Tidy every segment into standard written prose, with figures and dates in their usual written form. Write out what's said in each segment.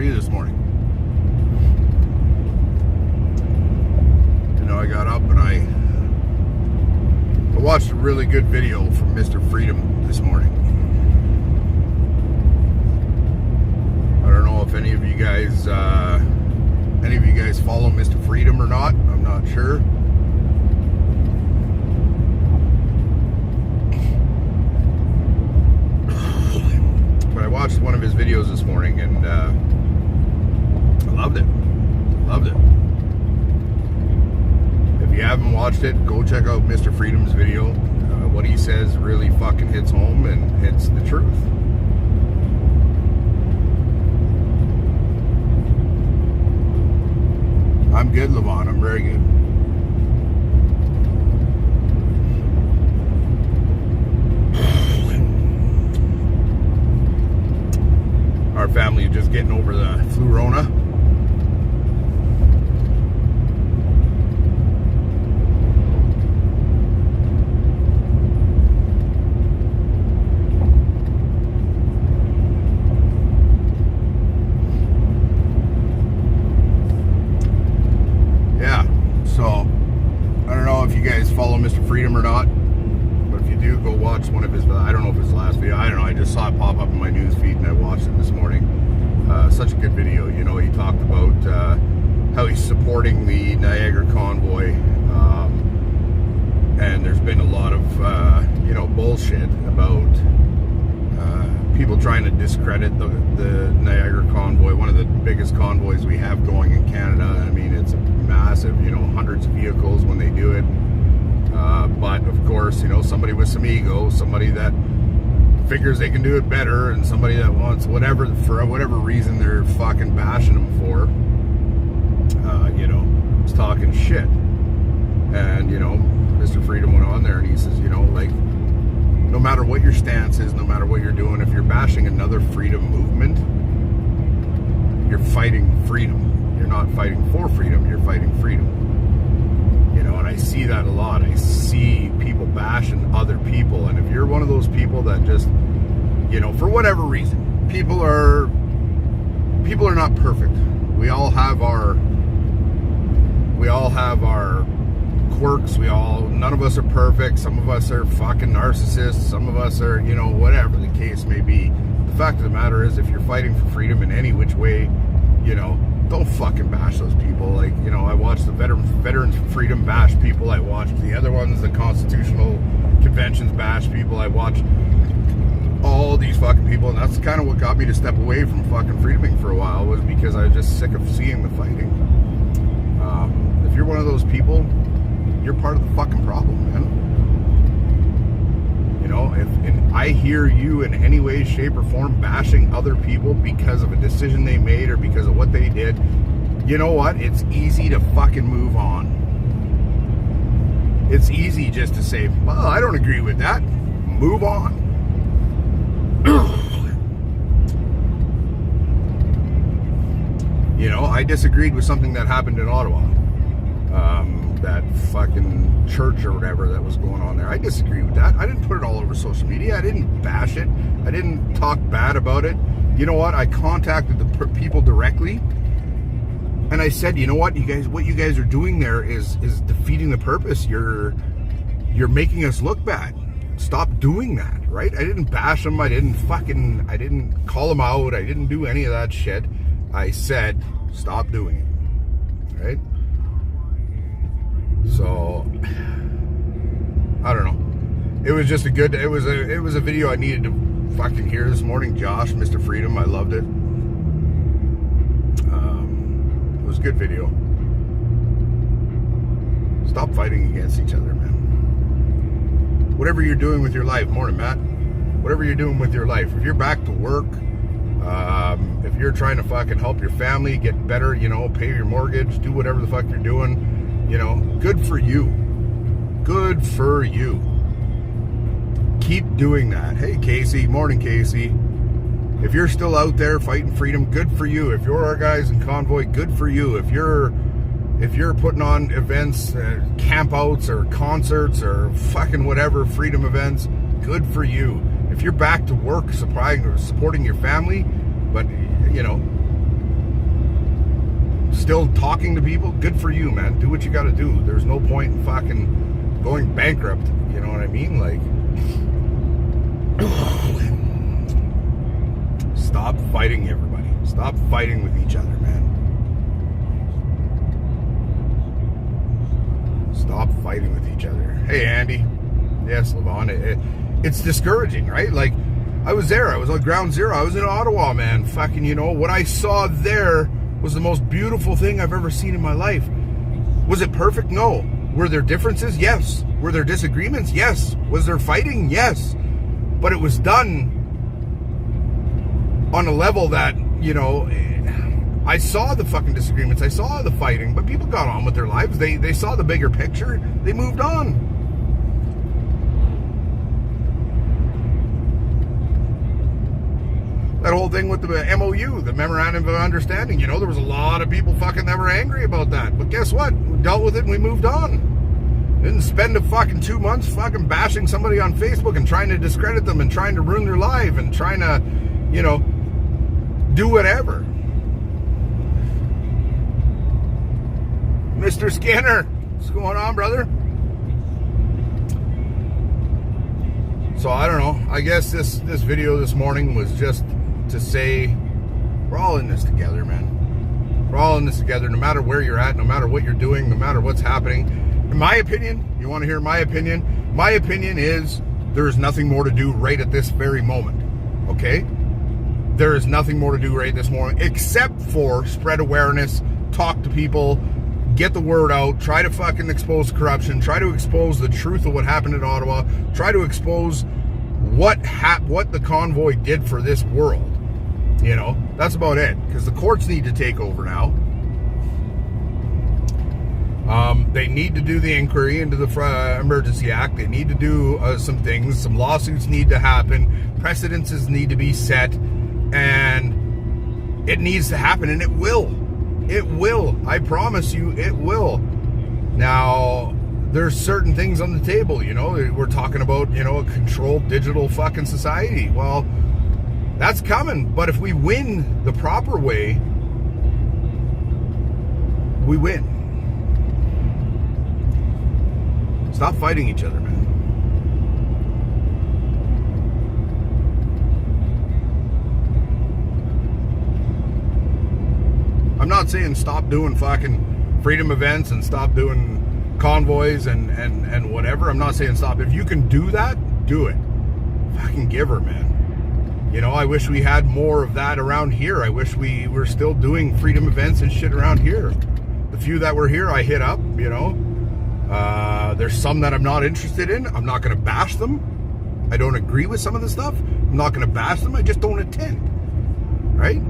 you this morning? You know, I got up and I watched a really good video from Mr. Freedom this morning. I don't know if any of you guys follow Mr. Freedom or not. I'm not sure. But I watched one of his videos this morning and I loved it. Loved it. If you haven't watched it, go check out Mr. Freedom's video. What he says really fucking hits home, and it's the truth. I'm good, Levon. I'm very good. Our family is just getting over the flu-rona. Follow Mr. Freedom or not, but if you do, go watch one of his, I don't know if it's the last video, I don't know, I just saw it pop up in my news feed and I watched it this morning. Such a good video. You know, he talked about how he's supporting the Niagara convoy, and there's been a lot of you know, bullshit about people trying to discredit the Niagara convoy, one of the biggest convoys we have going in Canada. I mean, it's massive, you know, hundreds of vehicles when they do it. But of course, you know, somebody with some ego, somebody that figures they can do it better, and somebody that wants whatever, for whatever reason they're fucking bashing them for, you know, is talking shit. And, you know, Mr. Freedom went on there and he says, you know, like, no matter what your stance is, no matter what you're doing, if you're bashing another freedom movement, you're fighting freedom. You're not fighting for freedom, you're fighting freedom. You know, and I see that a lot. I see people bashing other people, and if you're one of those people that just, you know, for whatever reason, people are not perfect. We all have our quirks. None of us are perfect. Some of us are fucking narcissists. Some of us are, you know, whatever the case may be. The fact of the matter is, if you're fighting for freedom in any which way, you know, don't fucking bash those people. Like, you know, I watched the Veterans Freedom bash people. I watched the other ones, the Constitutional Conventions bash people. I watched all these fucking people, and that's kind of what got me to step away from fucking freedoming for a while, was because I was just sick of seeing the fighting. If you're one of those people, you're part of the fucking problem, man. You know, if I hear you in any way, shape, or form bashing other people because of a decision they made or because of what they did, you know what? It's easy to fucking move on. It's easy just to say, well, I don't agree with that. Move on. You know, I disagreed with something that happened in Ottawa. That fucking church or whatever that was going on there. I disagree with that. I didn't put it all over social media. I didn't bash it. I didn't talk bad about it. You know what? I contacted the people directly, and I said, you know what, what you guys are doing there is defeating the purpose. You're making us look bad. Stop doing that, right? I didn't bash them. I didn't call them out. I didn't do any of that shit. I said, stop doing it, right? So, I don't know. It was just it was a video I needed to fucking hear this morning. Josh, Mr. Freedom, I loved it. It was a good video. Stop fighting against each other, man. Whatever you're doing with your life, morning, Matt. Whatever you're doing with your life, if you're back to work, if you're trying to fucking help your family get better, you know, pay your mortgage, do whatever the fuck you're doing, you know, good for you. Good for you. Keep doing that. Hey, Casey. Morning, Casey. If you're still out there fighting freedom, good for you. If you're our guys in convoy, good for you. If you're putting on events, campouts or concerts or fucking whatever freedom events, good for you. If you're back to work supporting your family, but, you know, still talking to people, good for you, man. Do what you got to do. There's no point in fucking going bankrupt. You know what I mean? Like, stop fighting everybody. Stop fighting with each other, man. Stop fighting with each other. Hey, Andy. Yes, Levon. It's discouraging, right? Like, I was there. I was on ground zero. I was in Ottawa, man. Fucking, you know, what I saw there was the most beautiful thing I've ever seen in my life. Was it perfect? No. Were there differences? Yes. Were there disagreements? Yes. Was there fighting? Yes. But it was done on a level that, you know, I saw the fucking disagreements. I saw the fighting, but people got on with their lives. They saw the bigger picture. They moved on. That whole thing with the MOU, the Memorandum of Understanding, you know, there was a lot of people fucking that were angry about that. But guess what? We dealt with it and we moved on. Didn't spend a fucking 2 months fucking bashing somebody on Facebook and trying to discredit them and trying to ruin their life and trying to, you know, do whatever. Mr. Skinner, what's going on, brother? So I don't know. I guess this video this morning was just to say we're all in this together, man. We're all in this together, no matter where you're at, no matter what you're doing, no matter what's happening. In my opinion, you want to hear my opinion? My opinion is there is nothing more to do right at this very moment, okay? There is nothing more to do right this morning except for spread awareness, talk to people, get the word out, try to fucking expose corruption, try to expose the truth of what happened in Ottawa, try to expose what the convoy did for this world. You know, that's about it, because the courts need to take over now. They need to do the inquiry into the Emergency Act. They need to do some things. Some lawsuits need to happen. Precedences need to be set. And it needs to happen, and it will. It will. I promise you, it will. Now, there's certain things on the table, you know. We're talking about, you know, a controlled digital fucking society. Well, that's coming. But if we win the proper way, we win. Stop fighting each other, man. I'm not saying stop doing fucking freedom events and stop doing convoys and whatever. I'm not saying stop. If you can do that, do it. Fucking give her, man. You know, I wish we had more of that around here. I wish we were still doing freedom events and shit around here. The few that were here, I hit up, you know. There's some that I'm not interested in. I'm not going to bash them. I don't agree with some of the stuff. I'm not going to bash them. I just don't attend. Right?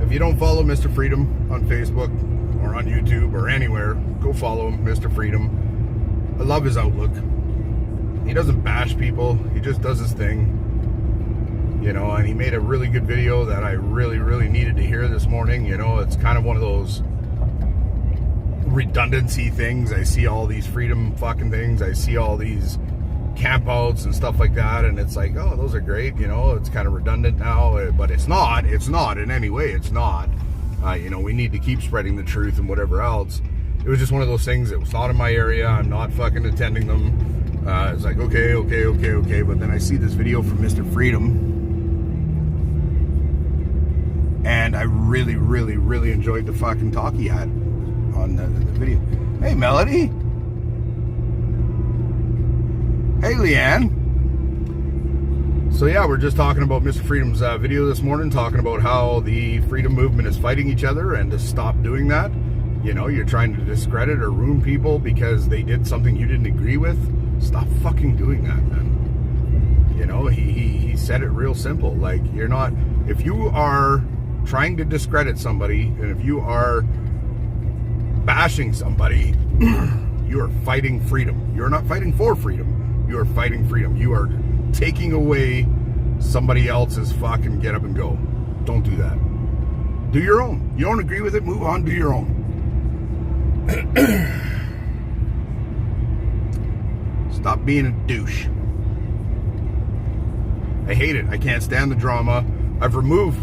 If you don't follow Mr. Freedom on Facebook or on YouTube or anywhere, go follow him, Mr. Freedom. I love his outlook. He doesn't bash people. He just does his thing. You know, and he made a really good video that I really, really needed to hear this morning. You know, it's kind of one of those redundancy things. I see all these freedom fucking things. I see all these campouts and stuff like that, and it's like, oh, those are great, you know, it's kind of redundant now, but it's not in any way. It's not. You know, we need to keep spreading the truth and whatever else. It was just one of those things that was not in my area. I'm not fucking attending them. It's like, okay, but then I see this video from Mr. Freedom, and I really, really, really enjoyed the fucking talk he had on the video. Hey, Melody. Hey, Leanne. So yeah, we're just talking about Mr. Freedom's video this morning, talking about how the freedom movement is fighting each other and to stop doing that. You know, you're trying to discredit or ruin people because they did something you didn't agree with. Stop fucking doing that, man. You know, he said it real simple. Like, you're not, if you are trying to discredit somebody and if you are bashing somebody, you are fighting freedom. You're not fighting for freedom. You are fighting freedom. You are taking away somebody else's fucking get up and go. Don't do that. Do your own. You don't agree with it, move on, do your own. Stop being a douche. I hate it. I can't stand the drama. I've removed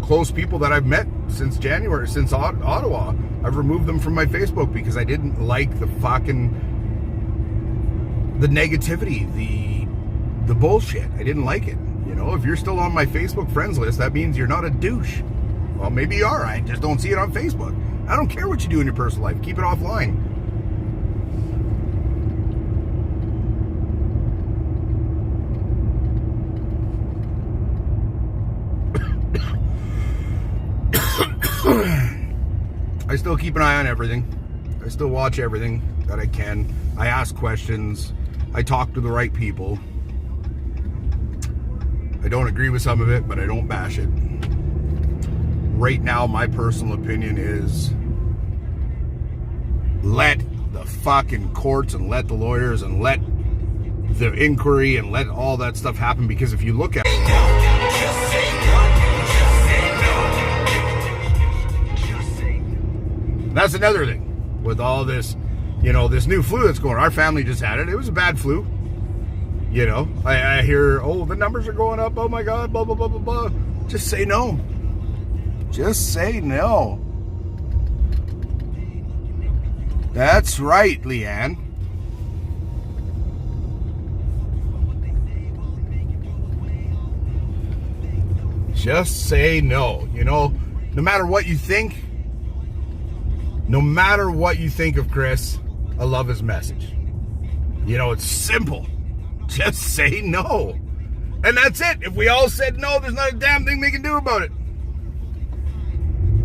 close people that I've met since January, since Ottawa. I've removed them from my Facebook because I didn't like the negativity, the bullshit. I didn't like it. You know, if you're still on my Facebook friends list, that means you're not a douche. Well, maybe you are. I just don't see it on Facebook. I don't care what you do in your personal life. Keep it offline. I still keep an eye on everything. I still watch everything that I can. I ask questions. I talk to the right people. I don't agree with some of it, but I don't bash it. Right now, my personal opinion is let the fucking courts and let the lawyers and let the inquiry and let all that stuff happen, because if you look at it, that's another thing with all this, you know, this new flu that's going on. Our family just had it. It was a bad flu. You know, I hear, oh, the numbers are going up. Oh my God, blah, blah, blah, blah, blah. Just say no. Just say no. That's right, Leanne. Just say no. You know, no matter what you think, no matter what you think of Chris, I love his message. You know, it's simple. Just say no. And that's it. If we all said no, there's not a damn thing they can do about it.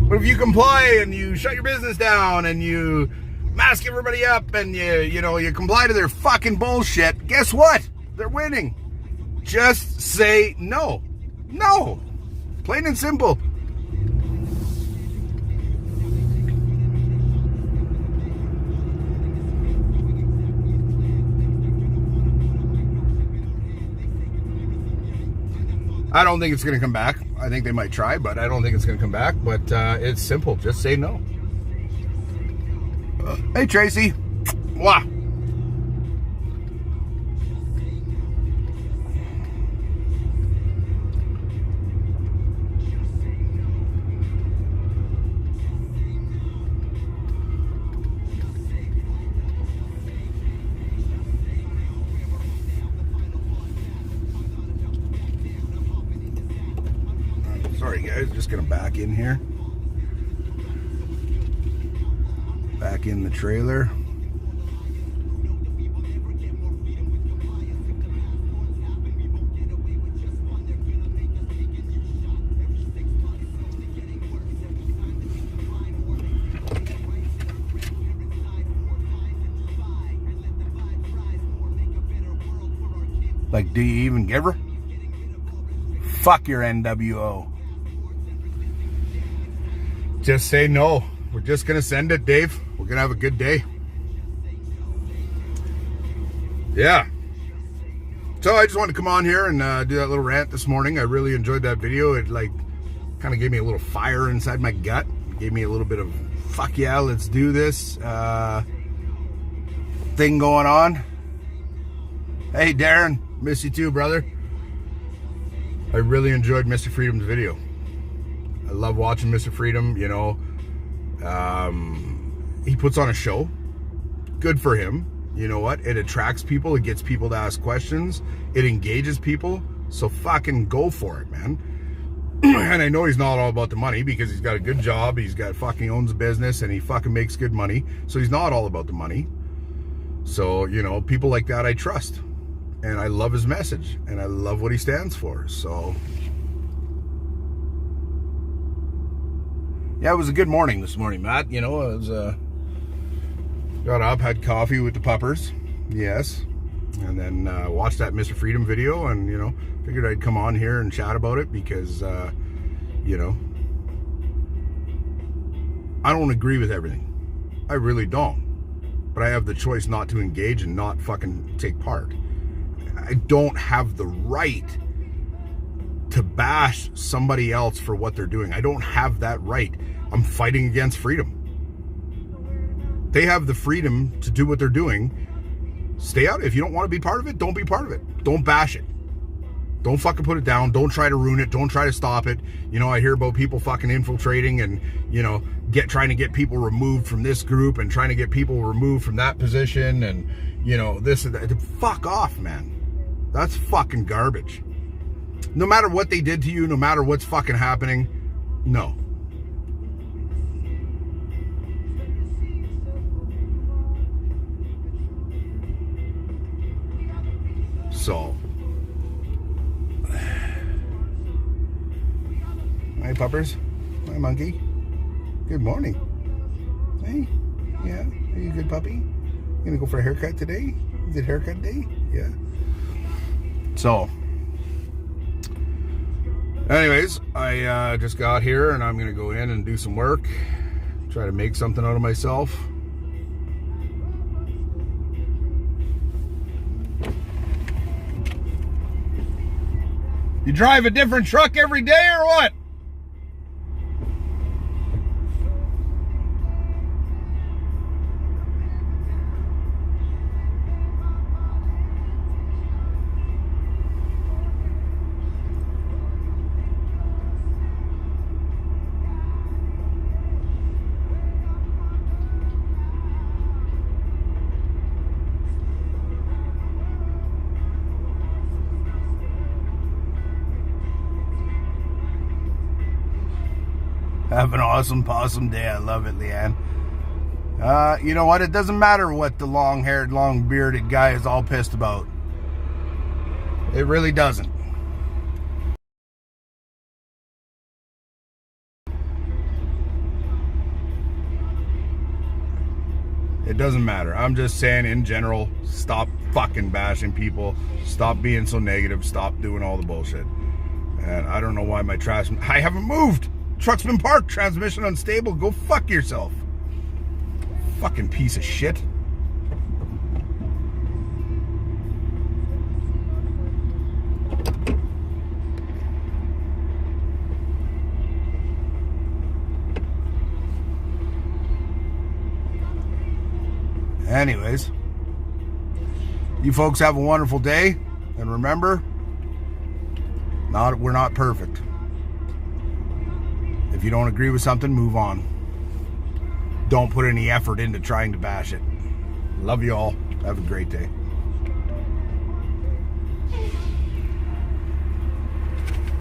But if you comply and you shut your business down and you mask everybody up and you comply to their fucking bullshit, guess what? They're winning. Just say no. No. Plain and simple. I don't think it's going to come back. I think they might try, but I don't think it's going to come back. But it's simple. Just say no. Hey, Tracy. Wow. Sorry guys, just gonna back in here. Back in the trailer. Like, do you even give her? Fuck your NWO. Just say no. We're just going to send it, Dave. We're going to have a good day. Yeah. So I just wanted to come on here and do that little rant this morning. I really enjoyed that video. It kind of gave me a little fire inside my gut. It gave me a little bit of fuck yeah, let's do this thing going on. Hey Darren, miss you too, brother. I really enjoyed Mr. Freedom's video. I love watching Mr. Freedom, you know. He puts on a show. Good for him. You know what? It attracts people. It gets people to ask questions. It engages people. So fucking go for it, man. And I know he's not all about the money because he's got a good job. He's got fucking owns a business and he fucking makes good money. So he's not all about the money. So, you know, people like that I trust. And I love his message. And I love what he stands for. So... yeah, it was a good morning this morning, Matt. You know, I was got up, had coffee with the puppers, yes, and then watched that Mr. Freedom video, and you know, figured I'd come on here and chat about it because, you know, I don't agree with everything. I really don't, but I have the choice not to engage and not fucking take part. I don't have the right to bash somebody else for what they're doing. I don't have that right. I'm fighting against freedom. They have the freedom to do what they're doing. Stay out. If you don't want to be part of it, don't be part of it. Don't bash it. Don't fucking put it down. Don't try to ruin it. Don't try to stop it. You know, I hear about people fucking infiltrating and, you know, trying to get people removed from this group and trying to get people removed from that position and, you know, this and that. Fuck off, man. That's fucking garbage. No matter what they did to you, no matter what's fucking happening, no. So, hi puppers, hi monkey, good morning. Hey, yeah, are you a good puppy? You gonna go for a haircut today? Is it haircut day? Yeah. So, anyways, I just got here and I'm gonna go in and do some work, try to make something out of myself. You drive a different truck every day or what? Have an awesome possum day. I love it, Leanne. You know what? It doesn't matter what the long-haired, long-bearded guy is all pissed about. It really doesn't. It doesn't matter. I'm just saying in general, stop fucking bashing people. Stop being so negative. Stop doing all the bullshit. And I don't know why my trash... I haven't moved. Truck's been parked, transmission unstable. Go fuck yourself. Fucking piece of shit. Anyways, you folks have a wonderful day. And remember, we're not perfect. If you don't agree with something, move on. Don't put any effort into trying to bash it. Love you all. Have a great day.